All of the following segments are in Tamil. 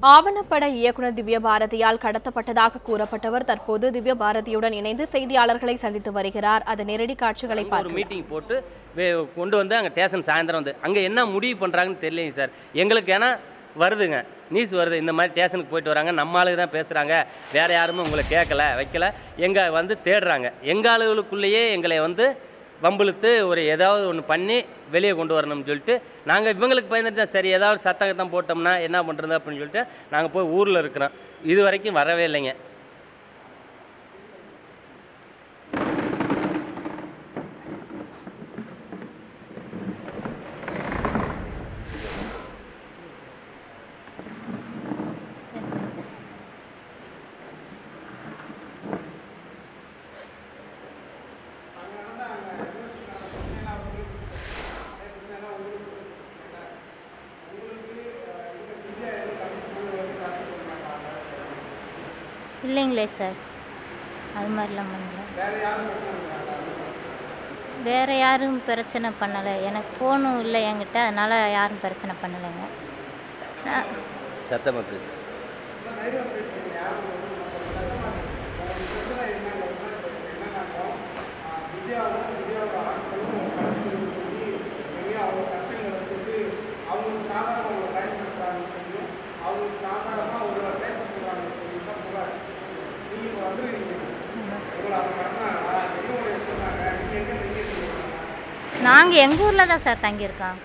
ஆவணப்பட இயக்குனர் திவ்ய பாரதியால் கடத்தப்பட்டதாக கூறப்பட்டவர் தற்போது திவ்ய பாரதியுடன் இணைந்து செய்தியாளர்களை சந்தித்து வருகிறார். அது நேரடி காட்சிகளை பார்த்து மீட்டிங் போட்டு கொண்டு வந்து அங்கே ஸ்டேஷன் சாயந்தரம் வந்து அங்கே என்ன முடிவு பண்ணுறாங்கன்னு தெரியலைங்க சார். எங்களுக்கு ஏன்னா வருதுங்க, நியூஸ் வருது, இந்த மாதிரி ஸ்டேஷனுக்கு போயிட்டு வராங்க, நம்ம ஆளுக்கு தான் பேசுகிறாங்க, வேறு யாருமே உங்களை கேட்கல வைக்கல, எங்கள் வந்து தேடுறாங்க, எங்கள் ஆளுகளுக்குள்ளேயே எங்களை வந்து வம்பிழுத்து ஒரு ஏதாவது ஒன்று பண்ணி வெளியே கொண்டு வரணும்னு சொல்லிட்டு நாங்கள் இவங்களுக்கு பயந்துட்டு தான் சரி ஏதாவது சத்தம் போட்டோம்னா என்ன பண்ணுறது அப்படின்னு சொல்லிட்டு நாங்கள் போய் ஊரில் இருக்கிறோம். இது வரைக்கும் வரவே இல்லைங்க. இல்லைங்களே சார், அது மாதிரிலாம் பண்ணல. வேறு யாரும் பிரச்சனை பண்ணலை. எனக்கு ஃபோனும் இல்லை என்கிட்ட, அதனால் யாரும் பிரச்சனை பண்ணலைங்க. சத்தமாக பேசு. நாங்கள் எங்கள் ஊரில் தான் சார் தங்கியிருக்கோம்,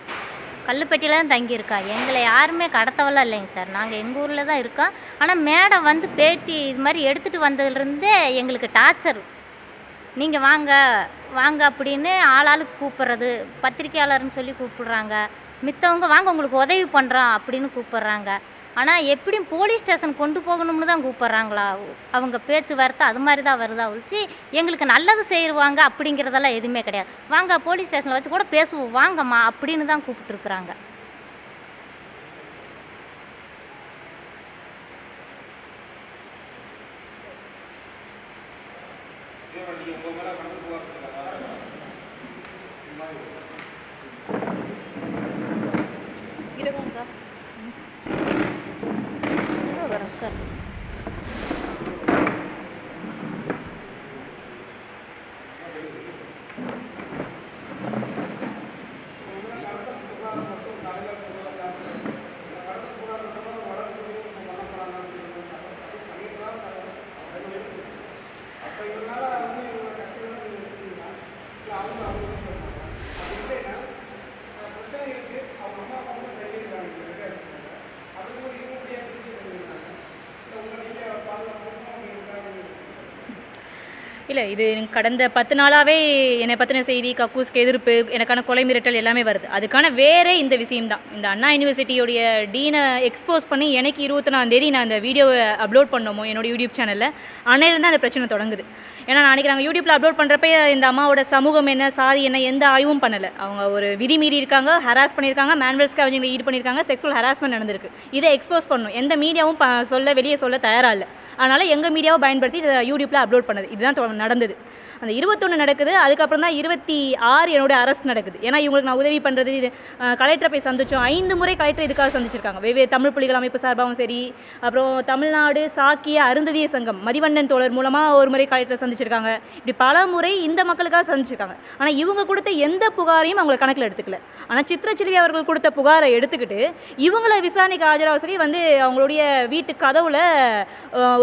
கல்லுப்பட்டியில் தான் தங்கியிருக்கோம். எங்களை யாருமே கடத்தவெல்லாம் இல்லைங்க சார், நாங்கள் எங்கள் ஊரில் தான் இருக்கோம். ஆனால் மேடம் வந்து பேட்டி இது மாதிரி எடுத்துகிட்டு வந்ததுலேருந்தே எங்களுக்கு டார்ச்சர். நீங்கள் வாங்க வாங்க அப்படின்னு ஆளாளுக்கு கூப்பிட்றது, பத்திரிக்கையாளர்னு சொல்லி கூப்பிடுறாங்க, மித்தவங்க வாங்க உங்களுக்கு உதவி பண்ணுறோம் அப்படின்னு கூப்பிட்றாங்க. ஆனால் எப்படியும் போலீஸ் ஸ்டேஷன் கொண்டு போகணும்னு தான் கூப்பிட்றாங்களா, அவங்க பேச்சுவார்த்தை அது மாதிரி தான் வருதா ஒழிச்சு எங்களுக்கு நல்லது செய்வாங்க அப்படிங்கிறதெல்லாம் எதுவுமே கிடையாது. வாங்க போலீஸ் ஸ்டேஷனில் வச்சு கூட பேசுவோம் வாங்கம்மா அப்படின்னு தான் கூப்பிட்டுருக்குறாங்க. சார் இல்லை, இது கடந்த 10 நாளாகவே என்னை பற்றின செய்தி, கக்கூஸ்க்கு எதிர்ப்பு, எனக்கான கொலை மிரட்டல் எல்லாமே வருது. அதுக்கான வேறே இந்த விஷயம்தான். இந்த அண்ணா யூனிவர்சிட்டியோடைய டீனை எக்ஸ்போஸ் பண்ணி எனக்கு 21ஆம் தேதி நான் அந்த வீடியோவை அப்லோட் பண்ணோமோ என்னோடய யூடியூப் சேனலில், அன்னையிலேருந்து அந்த பிரச்சனை தொடங்குது. ஏன்னா நாளைக்கு நாங்கள் யூடியூப்பில் அப்லோட் பண்ணுறப்ப இந்த அம்மாவோட சமூகம் என்ன, சாதி என்ன, எந்த ஆய்வும் பண்ணலை. அவங்க ஒரு விதி மீறி இருக்காங்க, ஹராஸ் பண்ணியிருக்காங்க, மேன்வல் ஸ்கேவெஞ்சிங்கில் ஈடு பண்ணியிருக்காங்க, செக்ஸுவல் ஹராஸ்மெண்ட் நடந்திருக்கு. இதை எக்ஸ்போஸ் பண்ணணும், எந்த மீடியாவும் வெளியே சொல்ல தயாராக இல்லை. அதனால் எங்கள் மீடியாவை பயன்படுத்தி இதை யூடியூப்பில் அப்லோட் பண்ணது. இதுதான் நடந்தது. அந்த 21 நடக்குது. அதுக்கப்புறம் தான் 26 என்னோட அரெஸ்ட் நடக்குது. ஏன்னா இவங்களுக்கு நான் உதவி பண்ணுறது, இது கலெக்டரை போய் சந்தித்தோம். 5 முறை கலெக்டர் இதுக்காக சந்திச்சிருக்காங்க. வெவ்வேறு தமிழ் புலிகள் அமைப்பு சார்பாகவும் சரி, அப்புறம் தமிழ்நாடு சாக்கிய அருந்ததிய சங்கம் மதிவண்ணன் தோழர் மூலமாக ஒரு முறை கலெக்டரை சந்திச்சிருக்காங்க. இப்படி பல முறை இந்த மக்களுக்காக சந்திச்சிருக்காங்க. ஆனால் இவங்க கொடுத்த எந்த புகாரையும் அவங்களை கணக்கில் எடுத்துக்கல. ஆனால் சித்ரச்செல்வி அவர்கள் கொடுத்த புகாரை எடுத்துக்கிட்டு இவங்களை விசாரணைக்கு ஆஜராக சொல்லி வந்து அவங்களுடைய வீட்டு கதவுல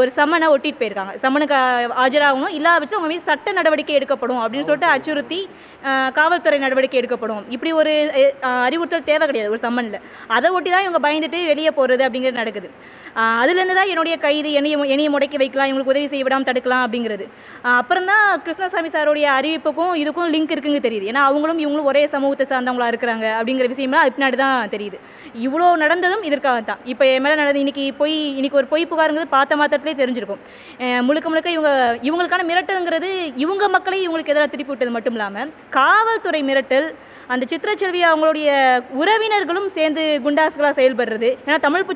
ஒரு சம்மனை ஒட்டிட்டு போயிருக்காங்க. சம்மனுக்கு ஆஜராகணும், இல்லாத வச்சு அவங்க மீது சட்ட நடவடிக்கை எடுக்கப்படும் அப்படின்னு சொல்லிட்டு அச்சுறுத்தி காவல்துறை நடவடிக்கை எடுக்கப்படும். இப்படி ஒரு அறிவுறுத்தல் தேவை கிடையாது ஒரு சம்மனில். அதை ஒட்டி தான் இவங்க பயந்துட்டு வெளியே போகிறது அப்படிங்கிறது நடக்குது. அதுலேருந்து தான் என்னுடைய கைது, என்னையை முடக்கி வைக்கலாம், இவங்களுக்கு உதவி செய்ய விடாமல் தடுக்கலாம் அப்படிங்கிறது. அப்புறம் தான் கிருஷ்ணசாமி சாருடைய அறிவிப்புக்கும் இதுக்கும் லிங்க் இருக்குங்க தெரியுது. ஏன்னா அவங்களும் இவங்களும் ஒரே சமூகத்தை சார்ந்தவங்களா இருக்கிறாங்க அப்படிங்கிற விஷயம்லாம் அது பின்னாடி தான் தெரியுது. இவ்வளோ நடந்ததும் இதற்காக தான். இப்போ என் மேலே நடந்து இன்னைக்கு ஒரு பொய் புகாருங்கிறது பார்த்த மாத்திரத்திலே தெரிஞ்சிருக்கும். முழுக்க முழுக்க இவங்களுக்கான மிரட்டல்ங்கிறது இவங்க மக்களை இவங்களுக்கு எதிராக திருப்பி விட்டது மட்டும் இல்லாமல் காவல்துறை மிரட்டல், அந்த சித்ரச்செல்வி அவங்களுடைய உறவினர்களும் சேர்ந்து குண்டாஸ்களாக செயல்படுறது. ஏன்னா தமிழ்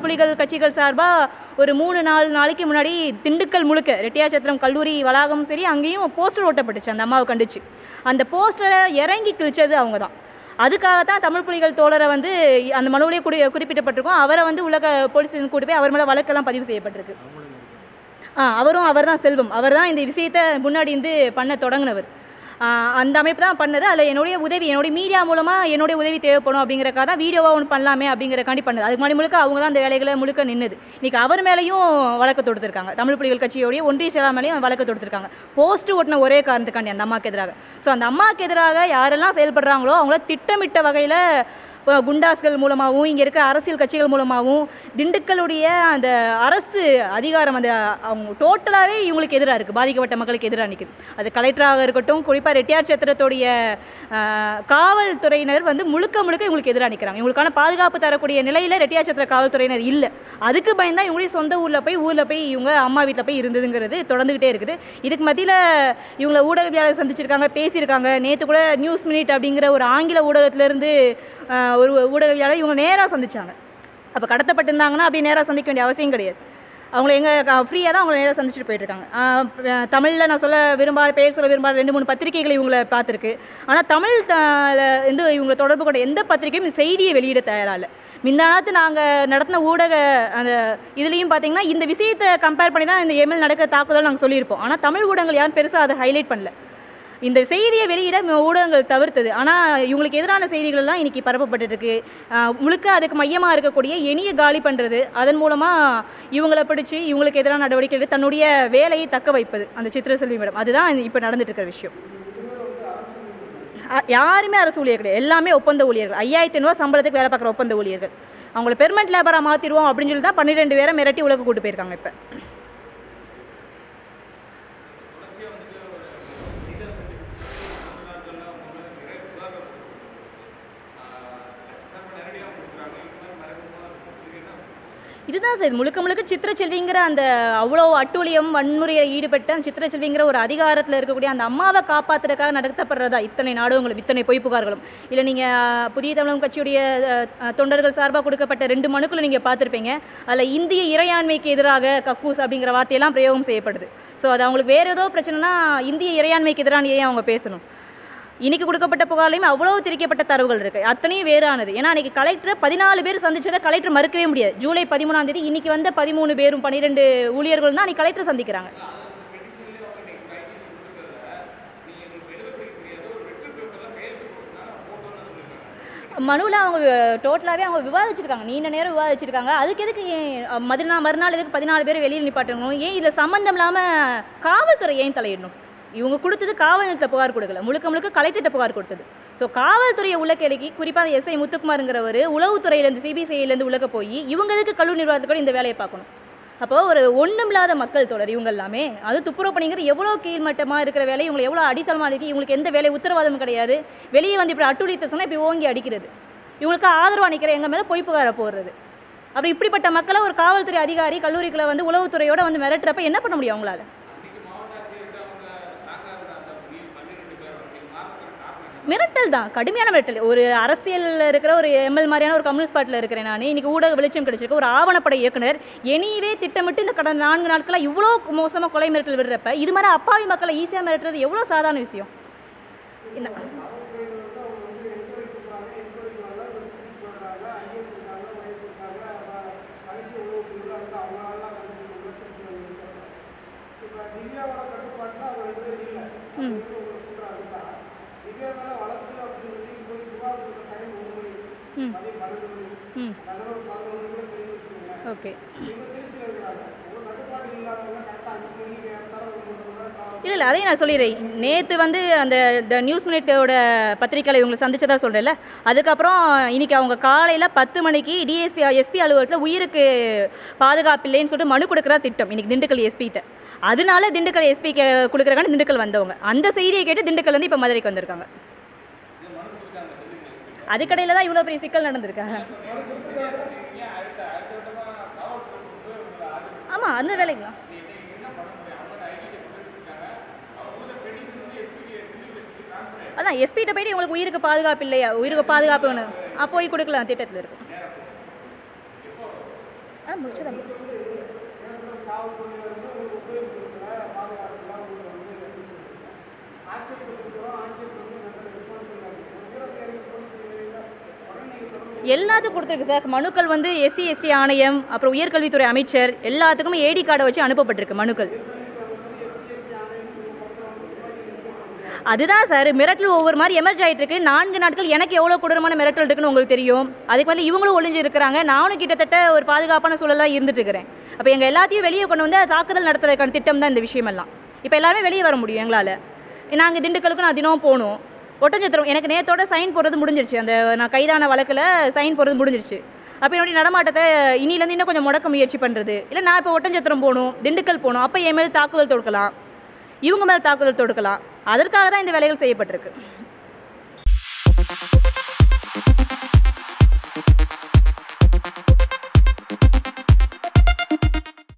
புலிகள் கட்சிகள் சார்பாக ஒரு 3-4 நாளைக்கு முன்னாடி திண்டுக்கல் முழுக்க ரெட்டியாச்சத்திரம் கல்லூரி வளாகமும் சரி, அங்கேயும் போஸ்டர் ஓட்டப்பட்டுச்சு அந்த அம்மாவை கண்டிச்சு. அந்த போஸ்டரை இறங்கி கிழிச்சது அவங்க தான். அதுக்காக தான் தமிழ் புலிகள் தோழரை வந்து அந்த மனுவிலே குறிப்பிட்டப்பட்டிருக்கும். அவரை வந்து உலக போலீஸ் ஸ்டேஷன் கூட்டி போய் அவர் மேலே வழக்கெல்லாம் பதிவு செய்யப்பட்டிருக்கு. அவர் தான் செல்வம். அவர் தான் இந்த விஷயத்தை முன்னாடி வந்து பண்ண தொடங்கினவர். அந்த அமைப்பு தான் பண்ணது. அதில் என்னுடைய மீடியா மூலமாக என்னுடைய உதவி தேவைப்படும் அப்படிங்கிறக்காக தான் வீடியோவாக ஒன்று பண்ணலாமே அப்படிங்கிறக்காண்டி பண்ணது. அதுக்கு முன்னாடி முழுக்க அவங்க தான் அந்த வேலைகளை முழுக்க நின்றுது. இன்றைக்கி அவர் மேலேயும் வழக்கு தொடுத்திருக்காங்க. தமிழ் புலிகள் கட்சியோடைய ஒன்றிய செயலா மேலேயும் வழக்கு தொடுத்திருக்காங்க. போஸ்ட்டு ஓட்டின ஒரே காரணத்துக்காண்டி அந்த அம்மாவுக்கு எதிராக. ஸோ அந்த அம்மாவுக்கு எதிராக யாரெல்லாம் செயல்படுறாங்களோ அவங்கள திட்டமிட்ட வகையில் குண்டாஸ்கள் மூலமாகவும் இங்கே இருக்கிற அரசியல் கட்சிகள் மூலமாகவும் திண்டுக்கலுடைய அந்த அரசு அதிகாரம் அந்த அவங்க டோட்டலாகவே இவங்களுக்கு எதிராக இருக்குது. பாதிக்கப்பட்ட மக்களுக்கு எதிராக நிற்குது. அது கலெக்டராக இருக்கட்டும், குறிப்பாக ரெட்டியார் சத்திரத்துடைய காவல்துறையினர் வந்து முழுக்க இவங்களுக்கு எதிராக நிற்கிறாங்க. இவங்களுக்கான பாதுகாப்பு தரக்கூடிய நிலையில் ரெட்டியார் சத்திர காவல்துறையினர் இல்லை. அதுக்கு பயந்தா இவங்களுடைய சொந்த ஊரில் போய் இவங்க அம்மா வீட்டில் போய் இருந்ததுங்கிறது தொடர்ந்துகிட்டே இருக்குது. இதுக்கு மத்தியில் இவங்களை ஊடகவியாளர் சந்திச்சிருக்காங்க, பேசியிருக்காங்க. நேற்று கூட நியூஸ் மினிட் அப்படிங்கிற ஒரு ஆங்கில ஊடகத்திலேருந்து ஒரு ஊடகவியாளர் இவங்க நேராக சந்திச்சாங்க. அப்போ கடத்தப்பட்டிருந்தாங்கன்னா அப்படி நேராக சந்திக்க வேண்டிய அவசியம் கிடையாது. அவங்கள ஃப்ரீயாக தான் அவங்கள நேராக சந்திச்சுட்டு போயிட்டுருக்காங்க. தமிழில் நான் பேர் சொல்ல விரும்பாத 2-3 பத்திரிகைகள் இவங்களை பார்த்துருக்கு. ஆனால் தமிழ் வந்து இவங்களை தொடர்பு கொண்ட எந்த பத்திரிகையும் செய்தியை வெளியிட தயாராக. முந்தானத்து நாங்கள் நடத்தின ஊடக அந்த இதுலேயும் பார்த்தீங்கன்னா இந்த விஷயத்தை கம்பேர் பண்ணி தான் இந்த எம்எல் நடக்கிற தாக்குதல் நாங்கள் சொல்லியிருப்போம். ஆனால் தமிழ் ஊடகங்கள் யாரும் பெருசாக அதை ஹைலைட் பண்ணல. இந்த செய்தியை வெளியிட ஊடகங்கள் தவிர்த்தது. ஆனால் இவங்களுக்கு எதிரான செய்திகள்லாம் இன்றைக்கி பரப்பப்பட்டுருக்கு. முழுக்க அதுக்கு மையமாக இருக்கக்கூடிய எணியை காலி பண்ணுறது, அதன் மூலமாக இவங்களை பிடிச்சி இவங்களுக்கு எதிரான நடவடிக்கைகள் தன்னுடைய வேலையை தக்க வைப்பது அந்த சித்திரசெல்வி மேடம். அதுதான் இப்போ நடந்துட்டு இருக்கிற விஷயம். யாருமே அரசு ஊழியர் கிடையாது, எல்லாமே ஒப்பந்த ஊழியர்கள். 5500 சம்பளத்துக்கு வேலை பார்க்குற ஒப்பந்த ஊழியர்கள். அவங்கள பெர்மனெண்ட் லேபராக மாற்றிடுவோம் அப்படின்னு சொல்லி தான் 12 பேரை மிரட்டி உலக கூட்டு போயிருக்காங்க. இப்போ இதுதான் சார் முழுக்க சித்திரச்செல்விங்கிற அந்த அவ்வளோ அட்டூழியம் வன்முறையில் ஈடுபட்ட அந்த சித்திரச்செல்விங்கிற ஒரு அதிகாரத்தில் இருக்கக்கூடிய அந்த அம்மாவை காப்பாற்றுறதுக்காக நடத்தப்படுறதா இத்தனை நாடகங்களும் இத்தனை பொய் புகார்களும். இல்லை நீங்கள் புதிய தமிழகம் கட்சியுடைய தொண்டர்கள் சார்பாக கொடுக்கப்பட்ட 2 மனுக்களை நீங்கள் பார்த்துருப்பீங்க. அதில் இந்திய இறையாண்மைக்கு எதிராக கக்கூஸ் அப்படிங்கிற வார்த்தையெல்லாம் பிரயோகம் செய்யப்படுது. ஸோ அது அவங்களுக்கு வேறு ஏதோ பிரச்சனைனா இந்திய இறையாண்மைக்கு எதிரான ஏன் அவங்க பேசணும்? இன்றைக்கி கொடுக்கப்பட்ட புகார்லையும் அவ்வளோ திரிக்கப்பட்ட தரவுகள் இருக்குது. அத்தனையும் வேறானது. ஏன்னா அன்றைக்கி கலெக்டரை 14 பேர் சந்திச்சதை கலெக்டர் மறுக்கவே முடியாது. ஜூலை 13ஆம் தேதி இன்றைக்கி வந்த 13 பேரும் 12 ஊழியர்கள் தான் அன்றைக்கி கலெக்டர் சந்திக்கிறாங்க. மனுவில் அவங்க டோட்டலாகவே அவங்க விவாதிச்சிருக்காங்க, நீண்ட நேரம் விவாதிச்சிருக்காங்க. அதுக்கு எதுக்கு மறுநாள் எதுக்கு 14 பேர் வெளியில் நிப்பாட்டணும்? ஏன் இதில் சம்மந்தம் இல்லாமல் காவல்துறை ஏன் தலையிடணும்? இவங்க கொடுத்தது காவல் நிலையத்தில் புகார் கொடுக்கல, முழுக்க கலெக்டர்கிட்ட புகார் கொடுத்தது. ஸோ காவல்துறையை உள்ளக்கிழக்கி குறிப்பாக எஸ்ஐ முத்துக்குமாருங்கிறவர் உளவுத்துறையிலேருந்து சிபிசிஐலேருந்து உள்ளக்க போய் இவங்க எதுக்கு கல்லூரி நிர்வாகத்துக்கு இந்த வேலையை பார்க்கணும்? அப்போ ஒரு ஒன்றுமில்லாத மக்கள் தொடர் இவங்க எல்லாமே. அது துப்புரவு பணிங்கிறது எவ்வளோ கீழ்மட்டமாக இருக்கிற வேலை, இவங்களை எவ்வளோ அடித்தளமாக இருக்குது. இவங்களுக்கு எந்த வேலை உத்தரவாதமும் கிடையாது. வெளியே வந்து இப்படி அட்டுழித்த சொன்னால் இப்படி ஓங்கி அடிக்கிறது, இவங்களுக்கு ஆதரவாக நிற்கிற எங்கள் மேலே பொய் புகாரை போடுறது. அப்படி இப்படிப்பட்ட மக்களை ஒரு காவல்துறை அதிகாரி கல்லூரிக்குள்ளே வந்து உளவுத்துறையோட வந்து மிரட்டுறப்ப என்ன பண்ண முடியும் அவங்களால? மிரட்டல் தான், கடுமையான மிரட்டல். ஒரு அரசியலில் இருக்கிற ஒரு எம்எல் மாதிரியான ஒரு கம்யூனிஸ்ட் பார்ட்டியில் இருக்கிறேன் நான். இன்றைக்கி ஊடக வெளிச்சம் கிடைச்சிருக்கு. ஒரு ஆவணப்படை இயக்குனர் எனிவே திட்டமிட்டு இந்த கடந்த 4 நாட்களாக இவ்வளோ மோசமாக கொலை மிரட்டல் விடுறப்ப இது மாதிரி அப்பாவி மக்களை ஈஸியாக மிரட்டுறது எவ்வளோ சாதாரண விஷயம்? என்ன ஓகே இல்லை அதையும் நான் சொல்லிடுறேன். நேற்று வந்து அந்த நியூஸ் மினிட்டோட பத்திரிக்கையில் இவங்களை சந்திச்சதா சொல்கிறேன்ல, அதுக்கப்புறம் இன்றைக்கி அவங்க காலையில் 10 மணிக்கு எஸ்பி அலுவலகத்தில் உயிருக்கு பாதுகாப்பு இல்லைன்னு சொல்லிட்டு மனு கொடுக்குற திட்டம் இன்றைக்கி திண்டுக்கல் எஸ்பிகிட்ட. அதனால திண்டுக்கல் எஸ்பிக்கு கொடுக்குறக்கான திண்டுக்கல் வந்தவங்க அந்த செய்தியை கேட்டு திண்டுக்கல் வந்து இப்போ மதுரைக்கு வந்திருக்காங்க. அதுக்கடையில் தான் இவ்வளோ பெரிய சிக்கல் நடந்திருக்காங்க. ஆமாம் அந்த வேலைங்களா? அதான் எஸ்பிகிட்ட போய்ட்டு இவங்களுக்கு உயிருக்கு பாதுகாப்பு இல்லையா, உயிருக்கு பாதுகாப்பு வேணும், போய் கொடுக்கலாம் திட்டத்தில் இருக்கும். முடிச்சதான் எல்லாத்துக்கும் கொடுத்துருக்கு சார். மனுக்கள் வந்து எஸ்சி எஸ்டி ஆணையம், அப்புறம் உயர்கல்வித்துறை அமைச்சர், எல்லாத்துக்குமே ஏடி கார்டை வச்சு அனுப்பப்பட்டிருக்கு மனுக்கள். அதுதான் சார், மிரட்டல் ஒவ்வொரு மாதிரி எமர்ஜ் ஆகிட்டு இருக்கு. 4 நாட்கள் எனக்கு எவ்வளோ கொடூரமான மிரட்டல் இருக்குன்னு உங்களுக்கு தெரியும். அதுக்கு வந்து இவங்களும் ஒளிஞ்சு இருக்கிறாங்க. நானும் கிட்டத்தட்ட ஒரு பாதுகாப்பான சூழலாக இருந்துட்டு இருக்கிறேன். அப்போ எங்கள் எல்லாத்தையும் வெளியே கொண்டு வந்து தாக்குதல் நடத்துறதுக்கான திட்டம் தான் இந்த விஷயமெல்லாம். இப்போ எல்லாருமே வெளியே வர முடியும் எங்களால். நாங்கள் திண்டுக்கலுக்கு நான் தினம் போகணும். ஒட்டஞ்சத்திரம் எனக்கு நேத்தோட சைன் போடுறது முடிஞ்சிருச்சு. அந்த நான் கைதான வழக்கில் சைன் போடுறது முடிஞ்சிருச்சு. அப்போ என்னுடைய நடமாட்டத்தை இனிலேருந்து இன்னும் கொஞ்சம் முடக்க முயற்சி பண்ணுறது. இல்லை நான் இப்போ ஒட்டஞ்சத்திரம் போகணும், திண்டுக்கல் போகணும், அப்போ என் மேலே தாக்குதல் தொடுக்கலாம், இவங்க மேலே தாக்குதல் தொடுக்கலாம். அதற்காக தான் இந்த வேலைகள் செய்யப்பட்டிருக்கு.